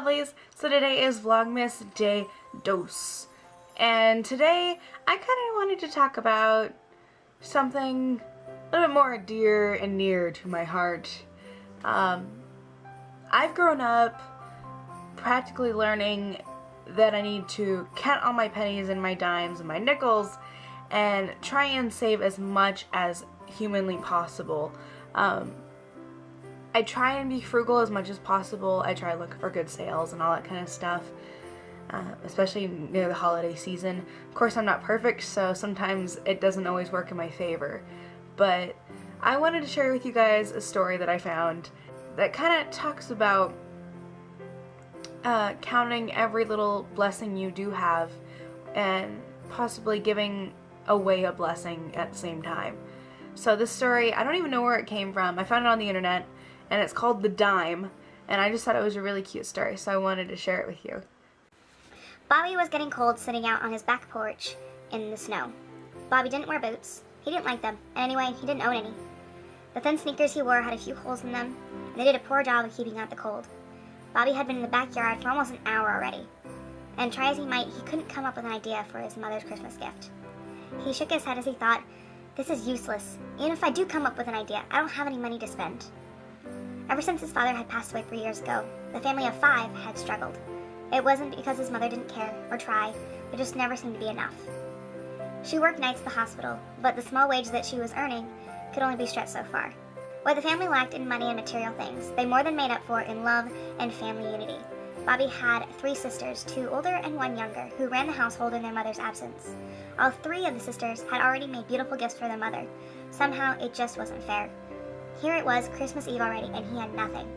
lovelies, so today is Vlogmas Day Dos, and today I kind of wanted to talk about something a little bit more dear and near to my heart. I've grown up practically learning that I need to count all my pennies and my dimes and my nickels and try and save as much as humanly possible. I try and be frugal as much as possible. I try to look for good sales and all that kind of stuff, especially near the holiday season. Of course, I'm not perfect, so sometimes it doesn't always work in my favor. But I wanted to share with you guys a story that I found that kind of talks about counting every little blessing you do have and possibly giving away a blessing at the same time. So this story, I don't even know where it came from. I found it on the internet, and it's called The Dime, and I just thought it was a really cute story, so I wanted to share it with you. Bobby was getting cold sitting out on his back porch in the snow. Bobby didn't wear boots. He didn't like them, and anyway, he didn't own any. The thin sneakers he wore had a few holes in them, and they did a poor job of keeping out the cold. Bobby had been in the backyard for almost an hour already, and try as he might, he couldn't come up with an idea for his mother's Christmas gift. He shook his head as he thought, "This is useless. Even if I do come up with an idea, I don't have any money to spend." Ever since his father had passed away 3 years ago, the family of 5 had struggled. It wasn't because his mother didn't care or try, it just never seemed to be enough. She worked nights at the hospital, but the small wage that she was earning could only be stretched so far. What the family lacked in money and material things, they more than made up for in love and family unity. Bobby had 3 sisters, 2 older and 1 younger, who ran the household in their mother's absence. All 3 of the sisters had already made beautiful gifts for their mother. Somehow, it just wasn't fair. Here it was, Christmas Eve already, and he had nothing.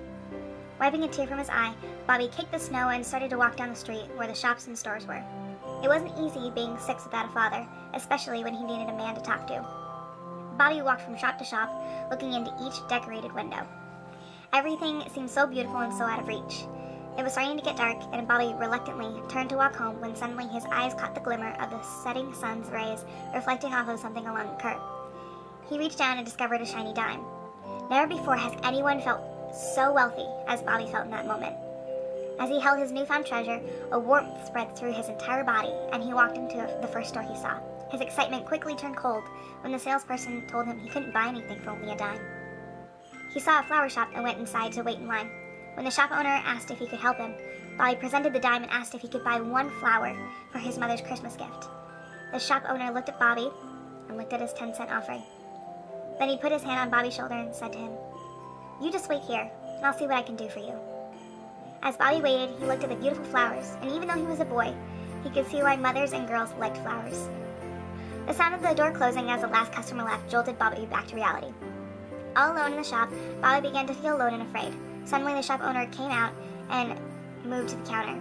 Wiping a tear from his eye, Bobby kicked the snow and started to walk down the street where the shops and stores were. It wasn't easy being 6 without a father, especially when he needed a man to talk to. Bobby walked from shop to shop, looking into each decorated window. Everything seemed so beautiful and so out of reach. It was starting to get dark, and Bobby reluctantly turned to walk home when suddenly his eyes caught the glimmer of the setting sun's rays reflecting off of something along the curb. He reached down and discovered a shiny dime. Never before has anyone felt so wealthy as Bobby felt in that moment. As he held his newfound treasure, a warmth spread through his entire body, and he walked into the first store he saw. His excitement quickly turned cold when the salesperson told him he couldn't buy anything for only a dime. He saw a flower shop and went inside to wait in line. When the shop owner asked if he could help him, Bobby presented the dime and asked if he could buy 1 flower for his mother's Christmas gift. The shop owner looked at Bobby and looked at his 10-cent offering. Then he put his hand on Bobby's shoulder and said to him, "You just wait here, and I'll see what I can do for you." As Bobby waited, he looked at the beautiful flowers, and even though he was a boy, he could see why mothers and girls liked flowers. The sound of the door closing as the last customer left jolted Bobby back to reality. All alone in the shop, Bobby began to feel alone and afraid. Suddenly, the shop owner came out and moved to the counter.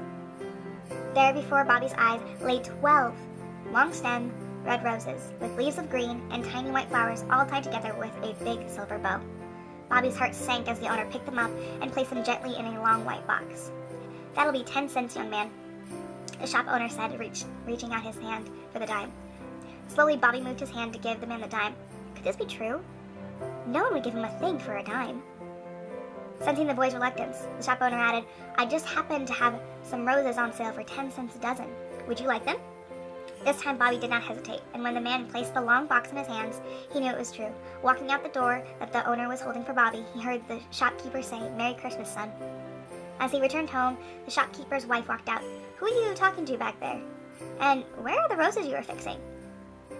There before Bobby's eyes lay 12 long-stem red roses with leaves of green and tiny white flowers all tied together with a big silver bow. Bobby's heart sank as the owner picked them up and placed them gently in a long white box. "That'll be 10 cents, young man," the shop owner said, reaching out his hand for the dime. Slowly, Bobby moved his hand to give the man the dime. Could this be true? No one would give him a thing for a dime. Sensing the boy's reluctance, the shop owner added, "I just happened to have some roses on sale for 10 cents a dozen. Would you like them?" This time, Bobby did not hesitate, and when the man placed the long box in his hands, he knew it was true. Walking out the door that the owner was holding for Bobby, he heard the shopkeeper say, "Merry Christmas, son." As he returned home, the shopkeeper's wife walked out. "Who are you talking to back there? And where are the roses you were fixing?"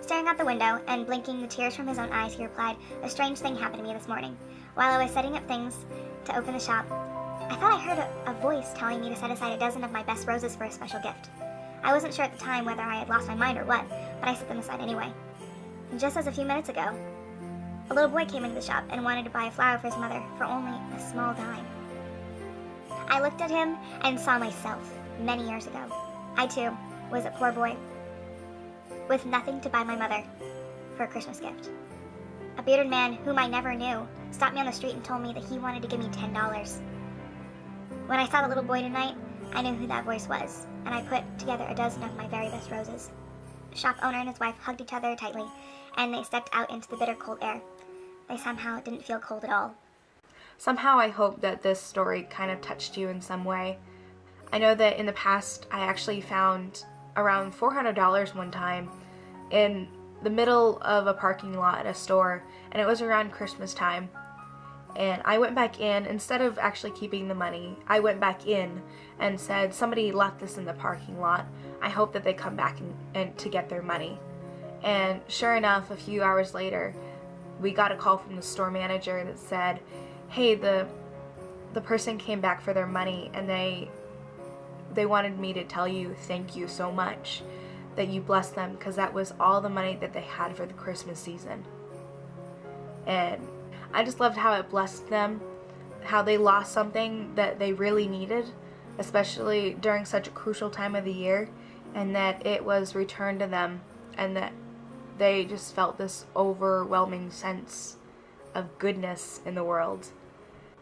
Staring out the window and blinking the tears from his own eyes, he replied, "A strange thing happened to me this morning. While I was setting up things to open the shop, I thought I heard a voice telling me to set aside a dozen of my best roses for a special gift. I wasn't sure at the time whether I had lost my mind or what, but I set them aside anyway. And just as a few minutes ago, a little boy came into the shop and wanted to buy a flower for his mother for only a small dime. I looked at him and saw myself many years ago. I, too, was a poor boy with nothing to buy my mother for a Christmas gift. A bearded man whom I never knew stopped me on the street and told me that he wanted to give me $10. When I saw the little boy tonight, I knew who that voice was, and I put together a dozen of my very best roses." The shop owner and his wife hugged each other tightly, and they stepped out into the bitter cold air. They somehow didn't feel cold at all. Somehow I hope that this story kind of touched you in some way. I know that in the past I actually found around $400 one time in the middle of a parking lot at a store, and it was around Christmas time. And I went back in, instead of actually keeping the money, I went back in and said, somebody left this in the parking lot. I hope that they come back and to get their money. And sure enough, a few hours later, we got a call from the store manager that said, hey, the person came back for their money, and they wanted me to tell you thank you so much, that you blessed them, because that was all the money that they had for the Christmas season. And I just loved how it blessed them, how they lost something that they really needed, especially during such a crucial time of the year, and that it was returned to them, and that they just felt this overwhelming sense of goodness in the world.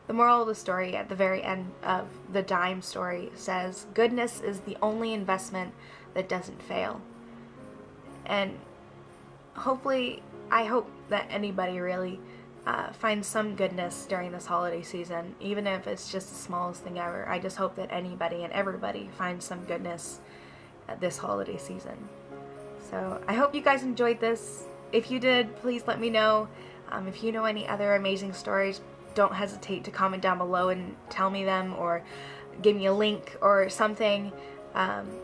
The moral of the story at the very end of the dime story says, goodness is the only investment that doesn't fail. And hopefully, I hope that anybody really finds some goodness during this holiday season, even if it's just the smallest thing ever. I just hope that anybody and everybody finds some goodness this holiday season. So I hope you guys enjoyed this. If you did, please let me know. If you know any other amazing stories, don't hesitate to comment down below and tell me them, or give me a link or something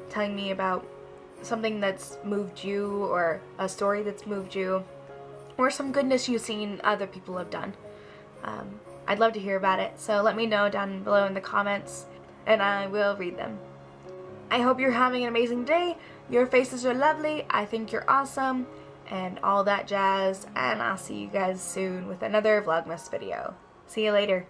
telling me about something that's moved you, or a story that's moved you, or some goodness you've seen other people have done. I'd love to hear about it, so let me know down below in the comments, and I will read them. I hope you're having an amazing day. Your faces are lovely. I think you're awesome, and all that jazz, and I'll see you guys soon with another Vlogmas video. See you later.